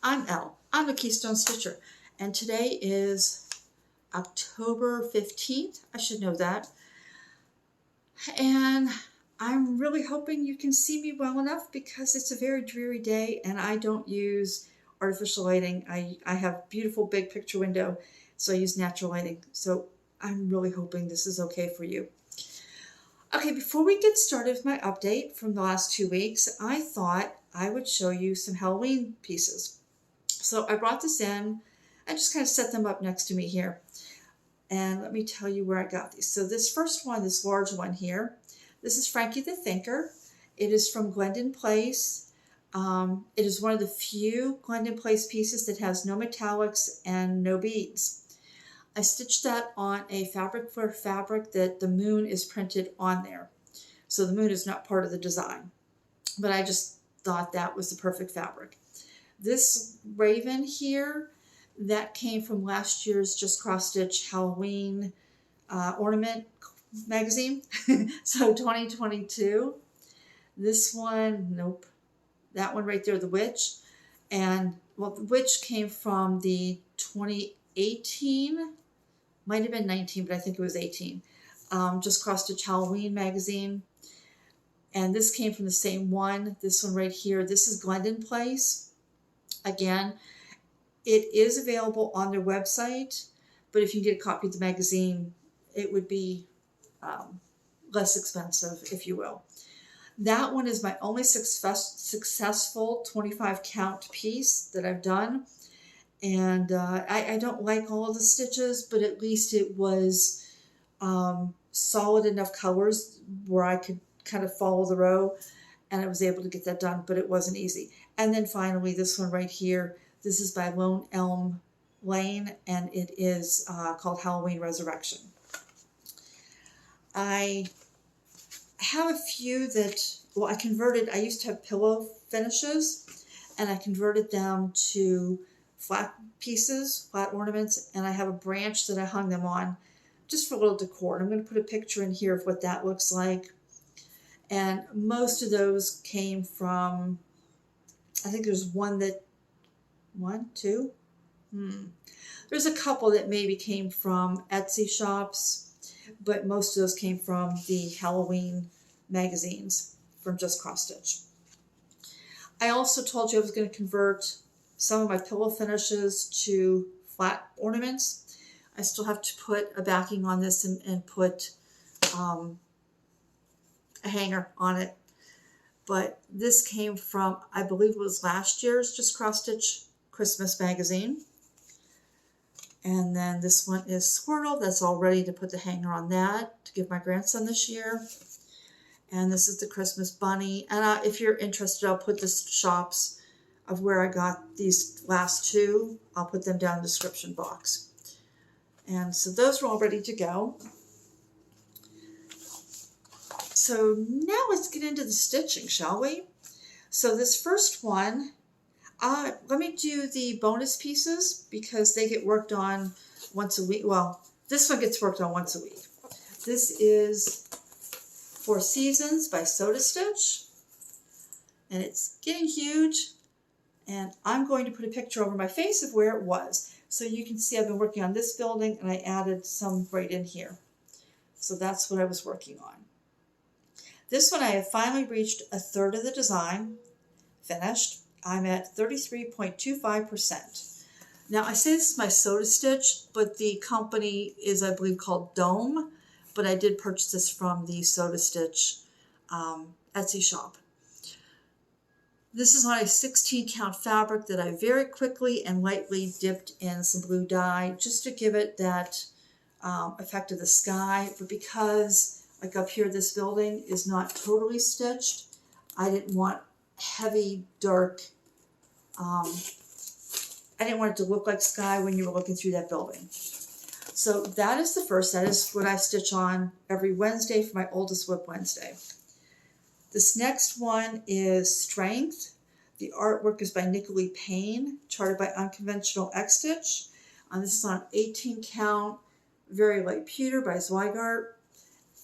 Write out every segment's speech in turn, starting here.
I'm Elle. I'm a Keystone Stitcher, and today is October 15th. I should know that. And I'm really hoping you can see me well enough because it's a very dreary day and I don't use artificial lighting. I have beautiful big picture window, so I use natural lighting. So I'm really hoping this is okay for you. Okay, before we get started with my update from the last 2 weeks, I thought I would show you some Halloween pieces. So I brought this in. I just kind of set them up next to me here. And let me tell you where I got these. So this first one, this large one here, this is Frankie the Thinker. It is from Glendon Place. It is one of the few Glendon Place pieces that has no metallics and no beads. I stitched that on a Fabric Flair fabric that the moon is printed on there. So the moon is not part of the design, but I just thought that was the perfect fabric. This raven here, that came from last year's Just Cross Stitch Halloween ornament magazine. So 2022. This one, nope. That one right there, the witch. And well, the witch came from the 2018, might have been 19, but I think it was 18. Just Cross Stitch Halloween magazine. And this came from the same one. This one right here, this is Glendon Place. Again, it is available on their website, but if you get a copy of the magazine, it would be less expensive, if you will. That one is my only successful 25 count piece that I've done. And I don't like all of the stitches, but at least it was solid enough colors where I could kind of follow the row, and I was able to get that done, but it wasn't easy. And then finally, this one right here, this is by Lone Elm Lane, and it is called Halloween Resurrection. I have a few that, well, I used to have pillow finishes, and I converted them to flat pieces, flat ornaments, and I have a branch that I hung them on just for a little decor. And I'm going to put a picture in here of what that looks like. And most of those came from, I think there's there's a couple that maybe came from Etsy shops, but most of those came from the Halloween magazines from Just Cross Stitch. I also told you I was going to convert some of my pillow finishes to flat ornaments. I still have to put a backing on this and put a hanger on it. But this came from, I believe it was last year's Just Cross Stitch Christmas magazine. And then this one is Squirtle. That's all ready to put the hanger on that to give my grandson this year. And this is the Christmas bunny. And if you're interested, I'll put the shops of where I got these last two. I'll put them down in the description box. And so those are all ready to go. So now let's get into the stitching, shall we? So this first one, let me do the bonus pieces because they get worked on once a week. Well, this one gets worked on once a week. This is Four Seasons by OldestWipWednesday, and it's getting huge. And I'm going to put a picture over my face of where it was. So you can see I've been working on this building and I added some right in here. So that's what I was working on. This one I have finally reached a third of the design finished. I'm at 33.25%. Now I say this is my OldestWipWednesday, but the company is, I believe, called Dome, but I did purchase this from the OldestWipWednesday Etsy shop. This is on a 16 count fabric that I very quickly and lightly dipped in some blue dye just to give it that effect of the sky. But because, like up here, this building is not totally stitched, I didn't want heavy, dark, I didn't want it to look like sky when you were looking through that building. So that is the first. That is what I stitch on every Wednesday for my OldestWipWednesday. This next one is Strength. The artwork is by Nicolee Payne, charted by UnconventionalXStitch. This is on 18 count, very light pewter by Zweigart.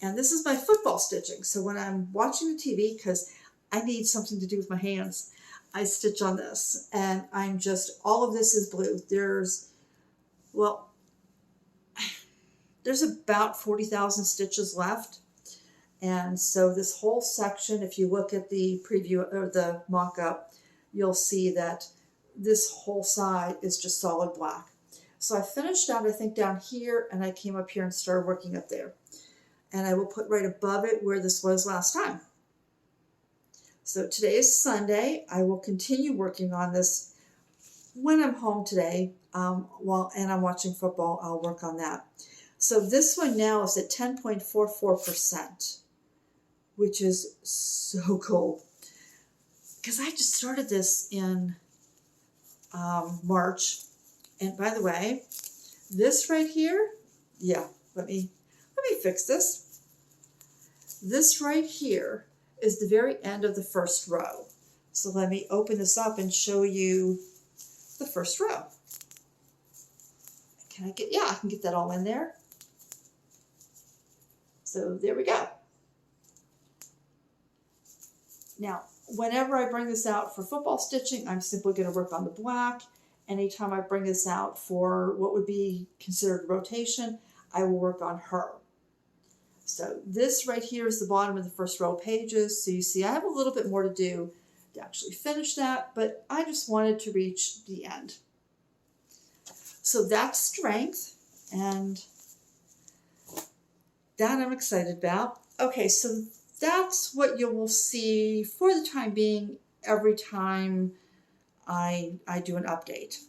And this is my football stitching. So when I'm watching the TV, because I need something to do with my hands, I stitch on this, and I'm just, all of this is blue. Well, there's about 40,000 stitches left. And so this whole section, if you look at the preview or the mock-up, you'll see that this whole side is just solid black. So I finished out, I think, down here, and I came up here and started working up there. And I will put right above it where this was last time. So today is Sunday. I will continue working on this when I'm home today, and I'm watching football. I'll work on that. So this one now is at 10.44%, which is so cool. Because I just started this in March. And by the way, this right here, yeah, let me fix this. This right here is the very end of the first row. So let me open this up and show you the first row. Can I get, yeah, I can get that all in there. So there we go. Now, whenever I bring this out for football stitching, I'm simply going to work on the black. Anytime I bring this out for what would be considered rotation, I will work on her. So this right here is the bottom of the first row of pages. So you see I have a little bit more to do to actually finish that, but I just wanted to reach the end. So that's strength, and that I'm excited about. Okay, so that's what you will see for the time being every time I do an update.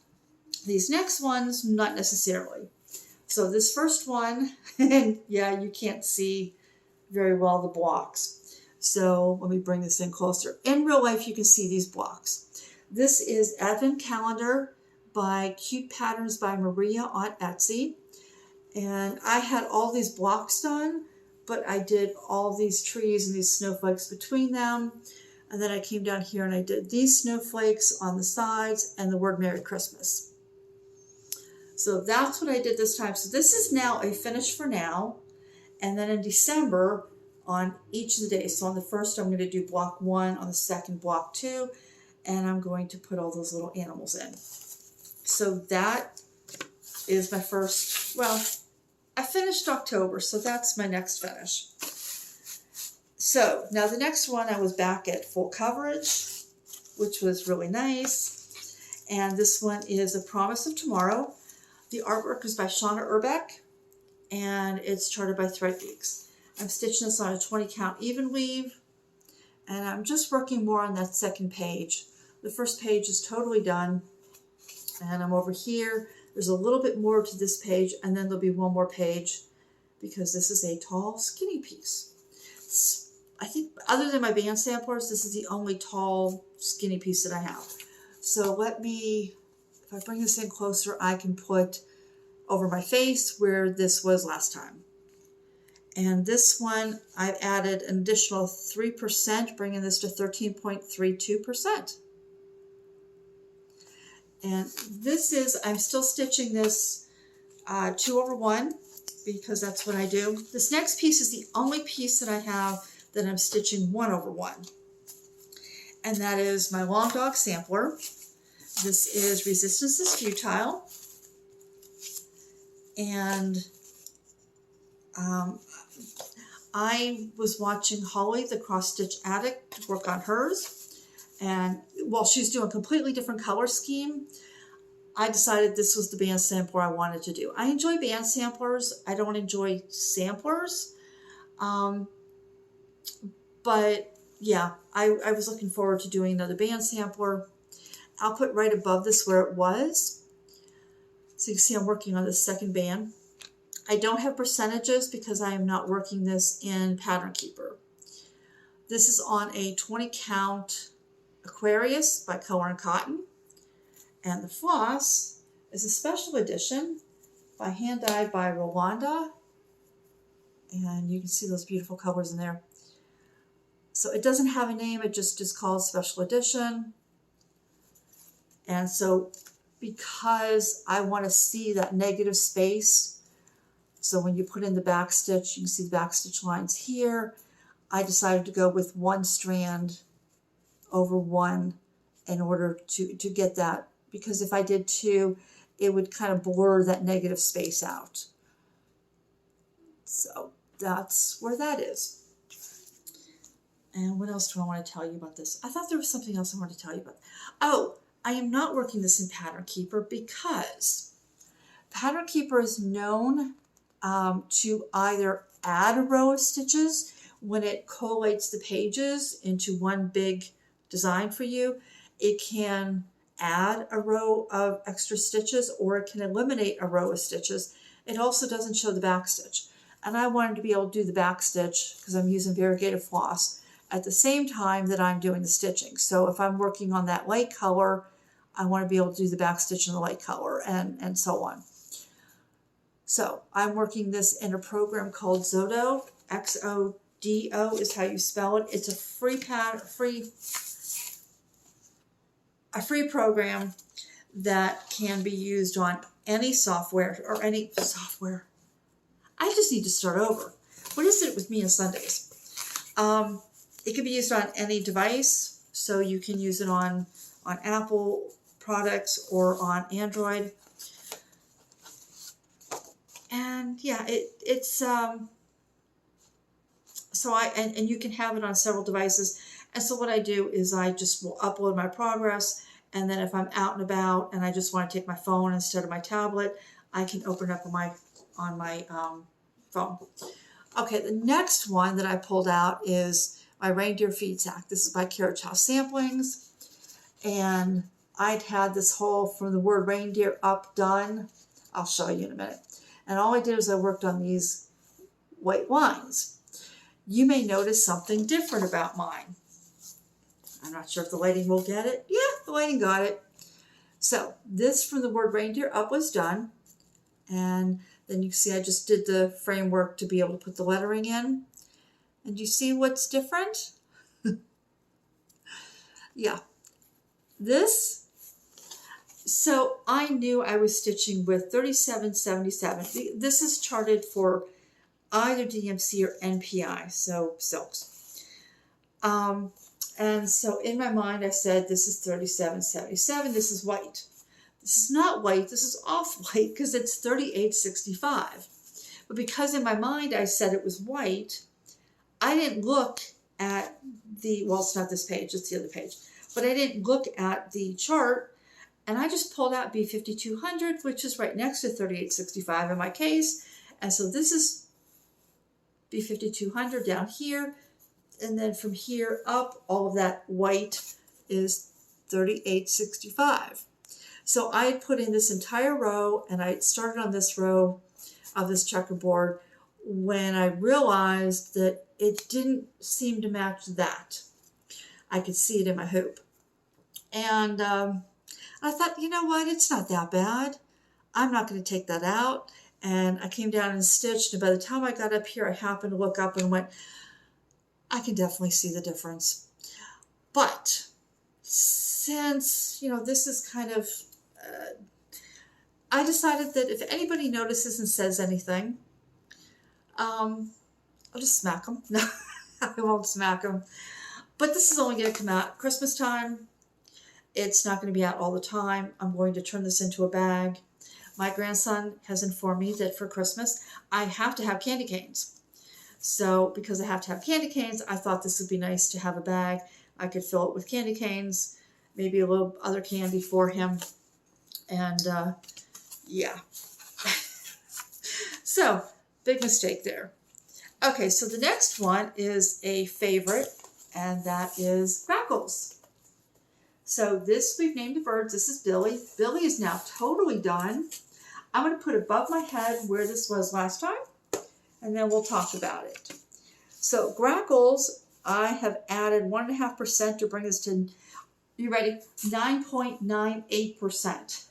These next ones, not necessarily. So this first one, and yeah, you can't see very well the blocks. So let me bring this in closer. In real life, you can see these blocks. This is Advent Calendar by CutePatternsbyMaria on Etsy. And I had all these blocks done, but I did all these trees and these snowflakes between them. And then I came down here and I did these snowflakes on the sides and the word Merry Christmas. So that's what I did this time. So this is now a finish for now. And then in December, on each of the days, so on the first, I'm going to do block 1, on the second, block 2, and I'm going to put all those little animals in. So that is my first, well, I finished October, so that's my next finish. So now the next one, I was back at full coverage, which was really nice. And this one is A Promise of Tomorrow. The artwork is by Shawna Erbeck, and it's charted by Thread Geeks. I'm stitching this on a 20 count even weave, and I'm just working more on that second page. The first page is totally done, and I'm over here. There's a little bit more to this page, and then there'll be one more page because this is a tall, skinny piece. I think other than my band samplers, this is the only tall, skinny piece that I have. So let me, if I bring this in closer, I can put over my face where this was last time. And this one, I've added an additional 3%, bringing this to 13.32%. And this is, I'm still stitching this 2/1 because that's what I do. This next piece is the only piece that I have that I'm stitching 1/1. And that is my Long Dog Sampler. This is Resistance is Futile. And I was watching Holly, the Cross Stitch Addict, work on hers. And while she's doing a completely different color scheme, I decided this was the band sampler I wanted to do. I enjoy band samplers. I don't enjoy samplers. But yeah, I was looking forward to doing another band sampler. I'll put right above this where it was. So you can see I'm working on the second band. I don't have percentages because I am not working this in Pattern Keeper. This is on a 20 count Aquarius by Color and Cotton. And the floss is a special edition by Hand Dyed by Rolanda. And you can see those beautiful colors in there. So it doesn't have a name, it just is called Special Edition. And so because I want to see that negative space, so when you put in the back stitch, you can see the back stitch lines here, I decided to go with one strand over one in order to get that, because if I did 2, it would kind of blur that negative space out. So that's where that is. And what else do I want to tell you about this? I thought there was something else I wanted to tell you about. Oh, I am not working this in Pattern Keeper because Pattern Keeper is known to either add a row of stitches when it collates the pages into one big design for you. It can add a row of extra stitches, or it can eliminate a row of stitches. It also doesn't show the back stitch. And I wanted to be able to do the back stitch because I'm using variegated floss at the same time that I'm doing the stitching. So if I'm working on that light color, I want to be able to do the back stitch in the light color, and so on. So I'm working this in a program called Xodo. Xodo is how you spell it. It's a free program that can be used on any software or any software. I just need to start over. What is it with me on Sundays? It can be used on any device, so you can use it on Apple products or on Android. And yeah, it's so and you can have it on several devices. And so what I do is I just will upload my progress, and then if I'm out and about and I just want to take my phone instead of my tablet, I can open it up on my phone. Okay, the next one that I pulled out is my reindeer feed sack. This is by Carriage House Samplings, and I'd had this whole from the word reindeer up done. I'll show you in a minute. And all I did was I worked on these white lines. You may notice something different about mine. I'm not sure if the lighting will get it. Yeah, the lighting got it. So this from the word reindeer up was done. And then you see I just did the framework to be able to put the lettering in. And you see what's different? Yeah. This, so I knew I was stitching with 3777. This is charted for either DMC or NPI, so silks. And so in my mind I said this is 3777, this is white. This is not white, this is off-white because it's 3865. But because in my mind I said it was white, I didn't look at the, well, it's not this page, it's the other page, but I didn't look at the chart, and I just pulled out B5200, which is right next to 3865 in my case. And so this is B5200 down here, and then from here up, all of that white is 3865. So I had put in this entire row, and I started on this row of this checkerboard when I realized that it didn't seem to match that. I could see it in my hoop. And I thought, you know what, it's not that bad. I'm not going to take that out. And I came down and stitched, and by the time I got up here, I happened to look up and went, I can definitely see the difference. But since, you know, this is kind of, I decided that if anybody notices and says anything, I'll just smack them. No, I won't smack them. But this is only going to come out Christmas time. It's not going to be out all the time. I'm going to turn this into a bag. My grandson has informed me that for Christmas, I have to have candy canes. So because I have to have candy canes, I thought this would be nice to have a bag. I could fill it with candy canes, maybe a little other candy for him. And yeah. So, big mistake there. Okay, so the next one is a favorite, and that is Crackles. So this, we've named the birds. This is Billy. Billy is now totally done. I'm going to put above my head where this was last time, and then we'll talk about it. So Grackles, I have added 1.5% to bring this to, you ready? 9.98%.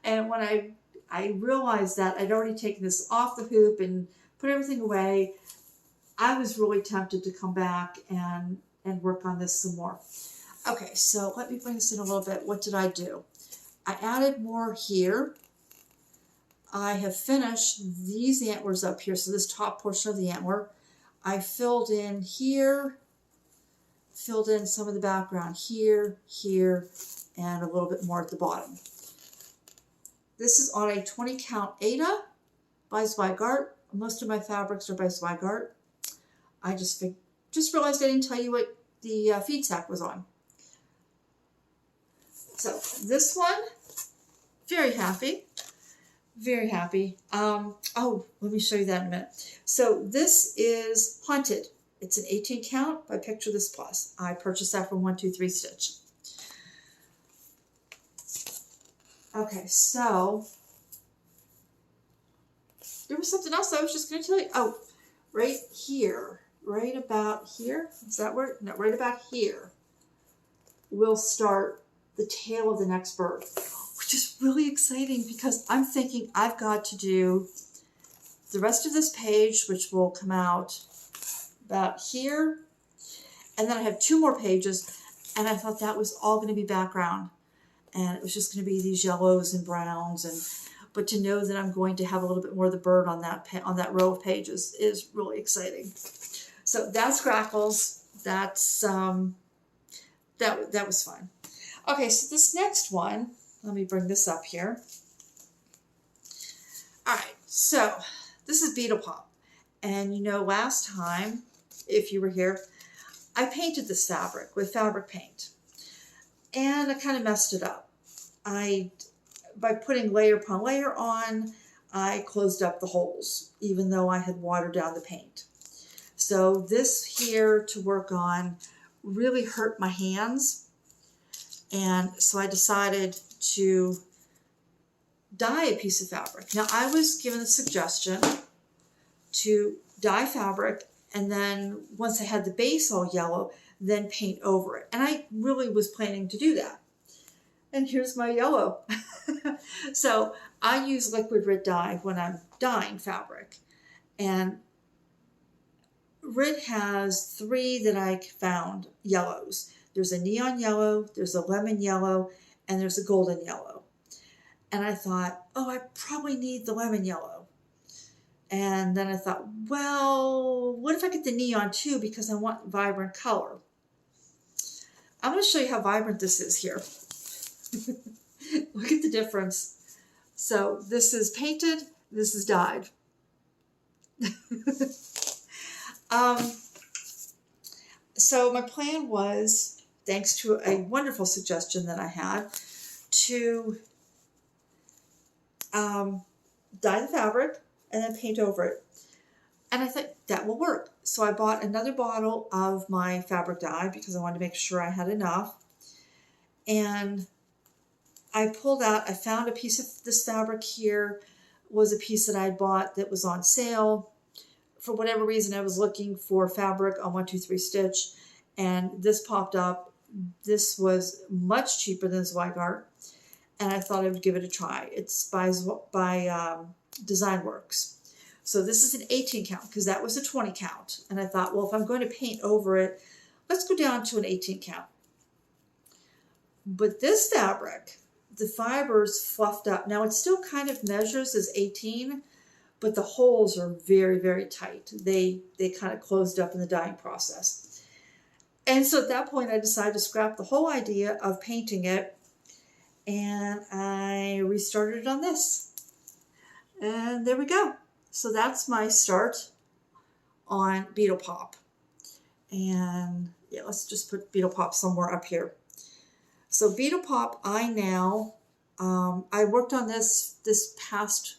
And when I realized that I'd already taken this off the hoop and put everything away, I was really tempted to come back and work on this some more. Okay, so let me bring this in a little bit. What did I do? I added more here. I have finished these antlers up here, so this top portion of the antler. I filled in here, filled in some of the background here, here, and a little bit more at the bottom. This is on a 20 count Aida by Zweigart. Most of my fabrics are by Zweigart. I just realized I didn't tell you what the feed sack was on. So this one, very happy, very happy. Oh, let me show you that in a minute. So this is Haunted. It's an 18 count by Picture This Plus. I purchased that from 123Stitch. Okay, so there was something else I was just going to tell you. Oh, right here, right about here. Is that where? No, right about here. We'll start the tail of the next bird, which is really exciting because I'm thinking I've got to do the rest of this page, which will come out about here. And then I have 2 more pages, and I thought that was all going to be background. And it was just going to be these yellows and browns, but to know that I'm going to have a little bit more of the bird on that row of pages is really exciting. So that's Crackles. That's that was fun. Okay, so this next one, let me bring this up here. All right, so this is Beetle Pop, and you know, last time, if you were here, I painted this fabric with fabric paint. And I kind of messed it up. By putting layer upon layer on, I closed up the holes, even though I had watered down the paint. So this here to work on really hurt my hands. And so I decided to dye a piece of fabric. Now I was given a suggestion to dye fabric, and then once I had the base all yellow, then paint over it. And I really was planning to do that. And here's my yellow. So I use liquid Rit dye when I'm dyeing fabric. And Rit has 3 that I found yellows. There's a neon yellow, there's a lemon yellow, and there's a golden yellow. And I thought, oh, I probably need the lemon yellow. And then I thought, well, what if I get the neon too, because I want vibrant color. I'm going to show you how vibrant this is here. Look at the difference. So this is painted, this is dyed. So my plan was, thanks to a wonderful suggestion that I had, to dye the fabric and then paint over it. And I thought that will work. So I bought another bottle of my fabric dye because I wanted to make sure I had enough. And I pulled out, I found a piece of this fabric here, was a piece that I had bought that was on sale. For whatever reason, I was looking for fabric on 123Stitch, and this popped up. This was much cheaper than Zweigart, and I thought I would give it a try. It's by Design Works. So this is an 18 count because that was a 20 count. And I thought, well, if I'm going to paint over it, let's go down to an 18 count. But this fabric, the fibers fluffed up. Now it still kind of measures as 18, but the holes are very, very tight. They kind of closed up in the dyeing process. And so at that point, I decided to scrap the whole idea of painting it, and I restarted it on this. And there we go. So that's my start on Beetle Pop. And yeah, let's just put Beetle Pop somewhere up here. So Beetle Pop, I worked on this past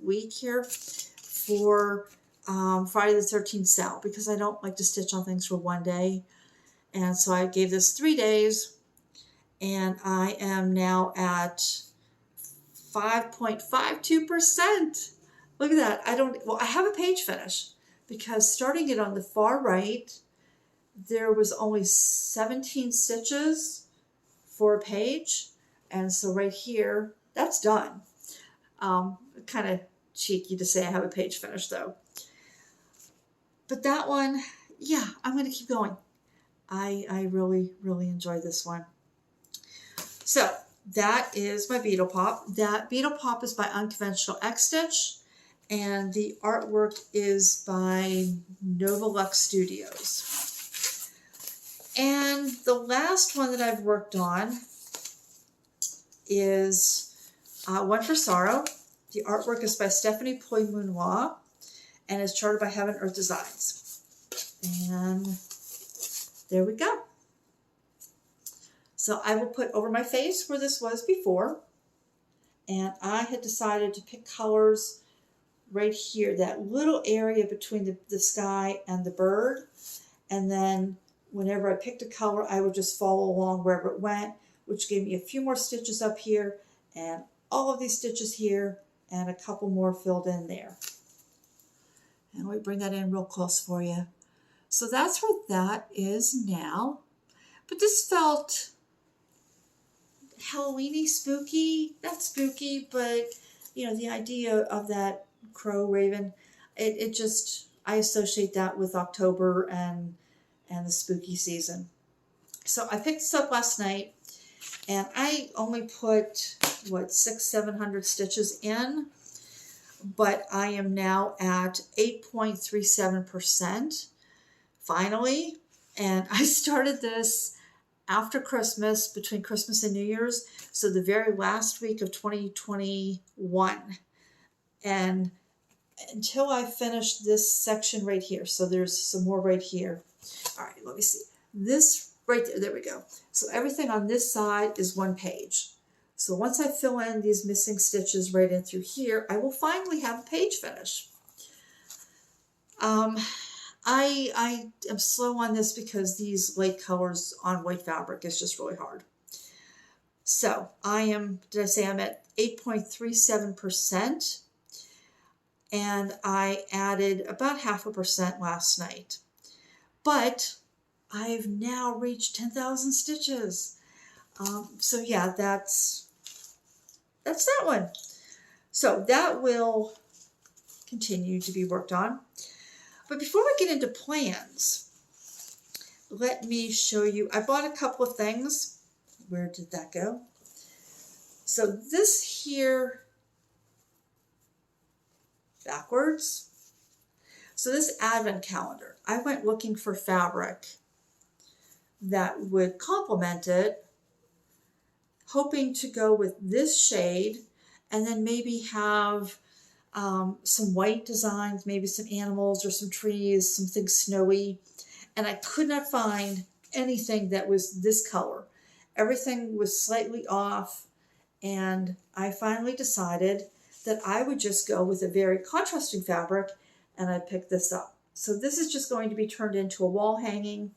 week here for Friday the 13th sale because I don't like to stitch on things for one day. And so I gave this 3 days, and I am now at 5.52%. Look at that. I have a page finish because starting it on the far right, there was only 17 stitches for a page. And so right here, that's done. Kind of cheeky to say I have a page finish though. But that one, yeah, I'm going to keep going. I really, really enjoy this one. So that is my Beetle Pop. That Beetle Pop is by UnconventionalXStitch, and the artwork is by Novolux Studios. And the last one that I've worked on is One for Sorrow. The artwork is by Stephanie Poi Moonlaw and is charted by Heaven Earth Designs. And there we go. So I will put over my face where this was before. And I had decided to pick colors right here, that little area between the sky and the bird. And then whenever I picked a color, I would just follow along wherever it went, which gave me a few more stitches up here and all of these stitches here and a couple more filled in there. And we bring that in real close for you. So that's where that is now. But this felt Halloween-y, spooky, not spooky, but you know, the idea of that crow raven, it just, I associate that with October and the spooky season. So I picked this up last night and I only put, what, 600-700 stitches in, but I am now at 8.37% finally. And I started this after Christmas, between Christmas and New Year's, so the very last week of 2021. And until I finish this section right here, so there's some more right here. All right, let me see. This right there, there we go. So everything on this side is one page. So once I fill in these missing stitches right in through here, I will finally have a page finish. I am slow on this because these light colors on white fabric is just really hard. So I am, did I say I'm at 8.37%? And I added about 0.5% last night. But I've now reached 10,000 stitches. So yeah, that's that one. So that will continue to be worked on. But before we get into plans, let me show you, I bought a couple of things. Where did that go? So this here, backwards. So this advent calendar, I went looking for fabric that would complement it, hoping to go with this shade and then maybe have some white designs, maybe some animals or some trees, something snowy. And I could not find anything that was this color. Everything was slightly off. And I finally decided that I would just go with a very contrasting fabric, and I picked this up. So this is just going to be turned into a wall hanging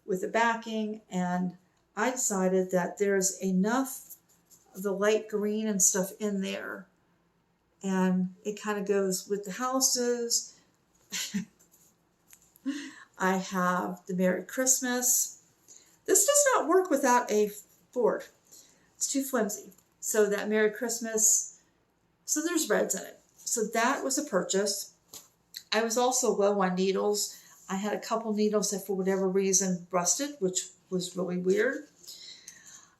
with a backing, and I decided that there's enough of the light green and stuff in there, and it kind of goes with the houses. I have the Merry Christmas. This does not work without a board. It's too flimsy. So that Merry Christmas, so there's reds in it. So that was a purchase. I was also low on needles. I had a couple needles that for whatever reason rusted, which was really weird.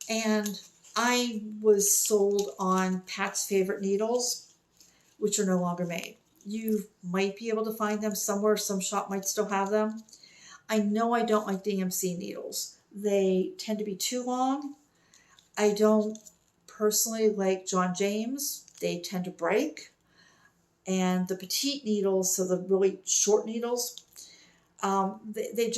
And I was sold on Pat's Favorite needles, which are no longer made. You might be able to find them somewhere. Some shop might still have them. I know I don't like DMC needles. They tend to be too long. I don't personally like John James. They tend to break. And the petite needles, so the really short needles, they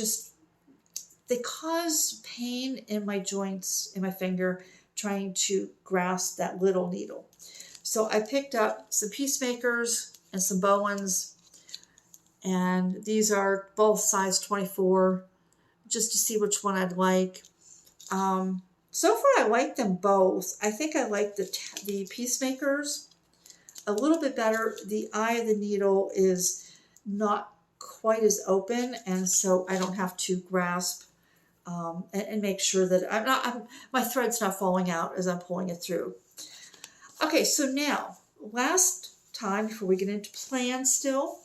cause pain in my joints, in my finger, trying to grasp that little needle. So I picked up some Peacemakers and some Bowens, and these are both size 24, just to see which one I'd like. So far I like them both. I think I like the Peacemakers a little bit better. The eye of the needle is not quite as open, and so I don't have to grasp and make sure that my thread's not falling out as I'm pulling it through. Okay, so now, last time before we get into plans still,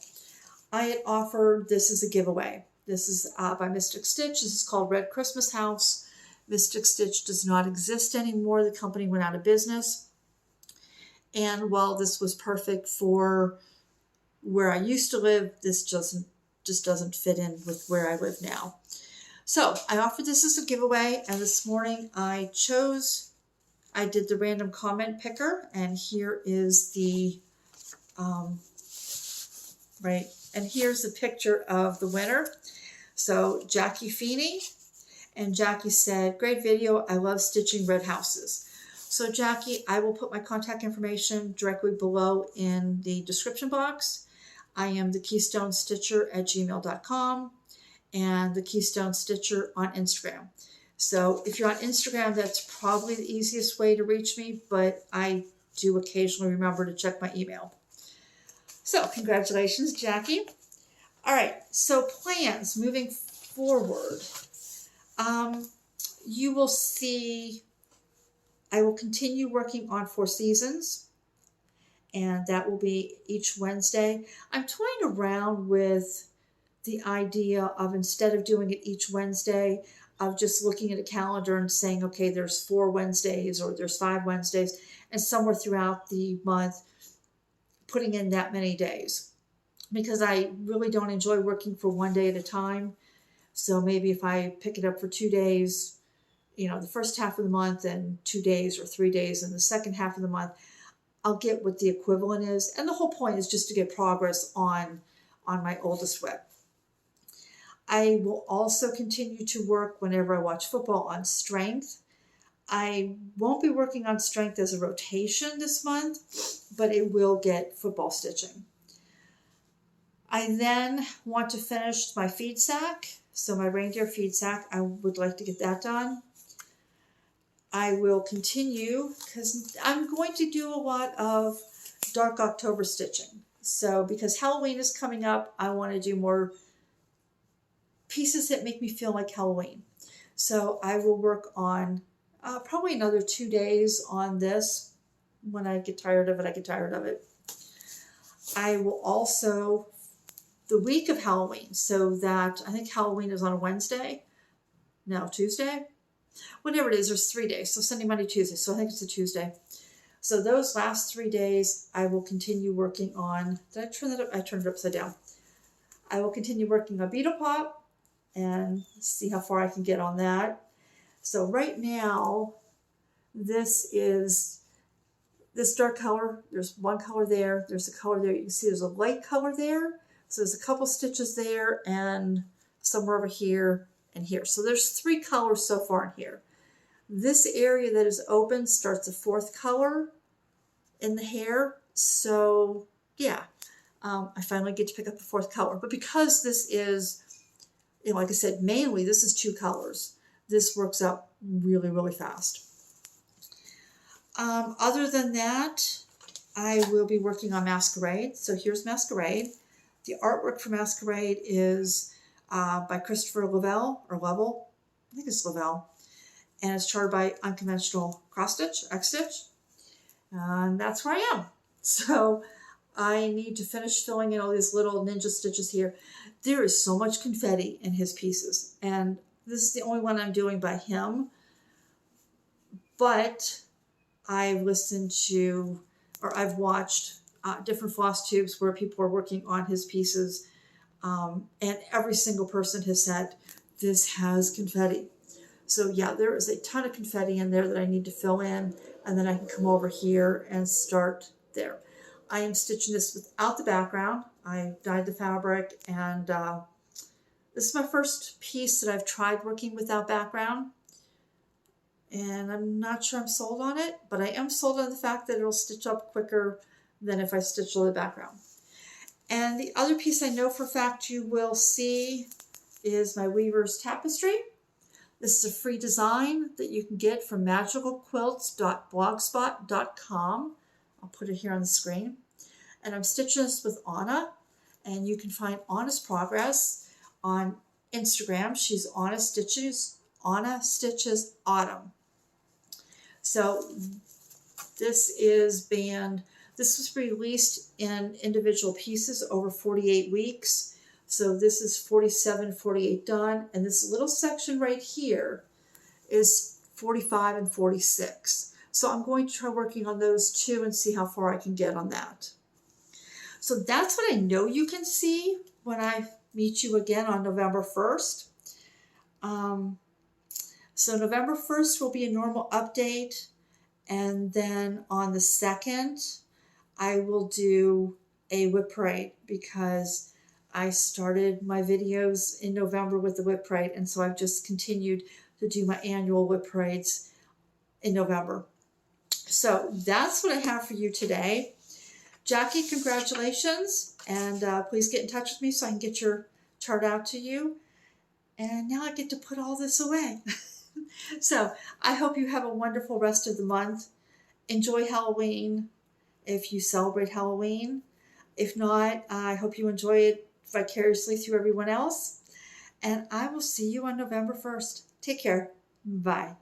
I had offered this as a giveaway. This is by Mystic Stitch. This is called Red Christmas House. Mystic Stitch does not exist anymore. The company went out of business. And while this was perfect for where I used to live, this just doesn't fit in with where I live now. So I offered this as a giveaway, and this morning I did the random comment picker, and here is the, and here's the picture of the winner. So Jackie Feeney, and Jackie said, great video, I love stitching red houses. So Jackie, I will put my contact information directly below in the description box. I am the KeystoneStitcher@gmail.com and the Keystone Stitcher on Instagram. So if you're on Instagram, that's probably the easiest way to reach me, but I do occasionally remember to check my email. So congratulations, Jackie. All right, so plans moving forward. You will see I will continue working on 4 seasons, and that will be each Wednesday. I'm toying around with the idea of, instead of doing it each Wednesday, of just looking at a calendar and saying, okay, there's 4 Wednesdays or there's 5 Wednesdays, and somewhere throughout the month putting in that many days, because I really don't enjoy working for one day at a time. So maybe if I pick it up for 2 days, you know, the first half of the month, and 2 days or 3 days in the second half of the month, I'll get what the equivalent is. And the whole point is just to get progress on my oldest WIP. I will also continue to work whenever I watch football on strength. I won't be working on strength as a rotation this month, but it will get football stitching. I then want to finish my feed sack. So my reindeer feed sack, I would like to get that done. I will continue, because I'm going to do a lot of dark October stitching. So because Halloween is coming up, I want to do more pieces that make me feel like Halloween. So I will work on probably another 2 days on this. When I get tired of it, I get tired of it. I will also, the week of Halloween, so that I think Halloween is on a Wednesday. No, Tuesday? Whatever it is, there's 3 days. So Sunday, Monday, Tuesday. So I think it's a Tuesday. So those last 3 days, I will continue working on, did I turn that up? I turned it upside down. I will continue working on Beetle Pop and see how far I can get on that. So right now, this is this dark color. There's one color there. There's a color there. You can see there's a light color there. So there's a couple stitches there and somewhere over here and here. So there's 3 colors so far in here. This area that is open starts a 4th color in the hair. So yeah, I finally get to pick up the 4th color. But because this is, you know, like I said, mainly this is 2 colors. This works out really, really fast. Other than that, I will be working on Masquerade. So here's Masquerade. The artwork for Masquerade is by Christopher Lavelle, or Level. I think it's Lavelle. And it's charted by UnconventionalXStitch. And that's where I am. So I need to finish filling in all these little ninja stitches here. There is so much confetti in his pieces. And this is the only one I'm doing by him. But I've listened to, or I've watched different floss tubes where people are working on his pieces. And every single person has said, this has confetti. So yeah, there is a ton of confetti in there that I need to fill in, and then I can come over here and start there. I am stitching this without the background. I dyed the fabric, and this is my first piece that I've tried working without background. And I'm not sure I'm sold on it, but I am sold on the fact that it'll stitch up quicker than if I stitch all the background. And the other piece I know for a fact you will see is my Weaver's Tapestry. This is a free design that you can get from magicalquilts.blogspot.com. I'll put it here on the screen. And I'm stitching this with Anna, and you can find Anna's progress on Instagram. She's Anna Stitches Autumn. So this was released in individual pieces over 48 weeks. So this is 47, 48 done. And this little section right here is 45 and 46. So I'm going to try working on those too and see how far I can get on that. So that's what I know you can see when I meet you again on November 1st. So November 1st will be a normal update. And then on the 2nd, I will do a whip parade because I started my videos in November with the whip parade. And so I've just continued to do my annual whip parades in November. So that's what I have for you today. Jackie, congratulations. And please get in touch with me so I can get your chart out to you. And now I get to put all this away. So I hope you have a wonderful rest of the month. Enjoy Halloween if you celebrate Halloween. If not, I hope you enjoy it vicariously through everyone else. And I will see you on November 1st. Take care. Bye.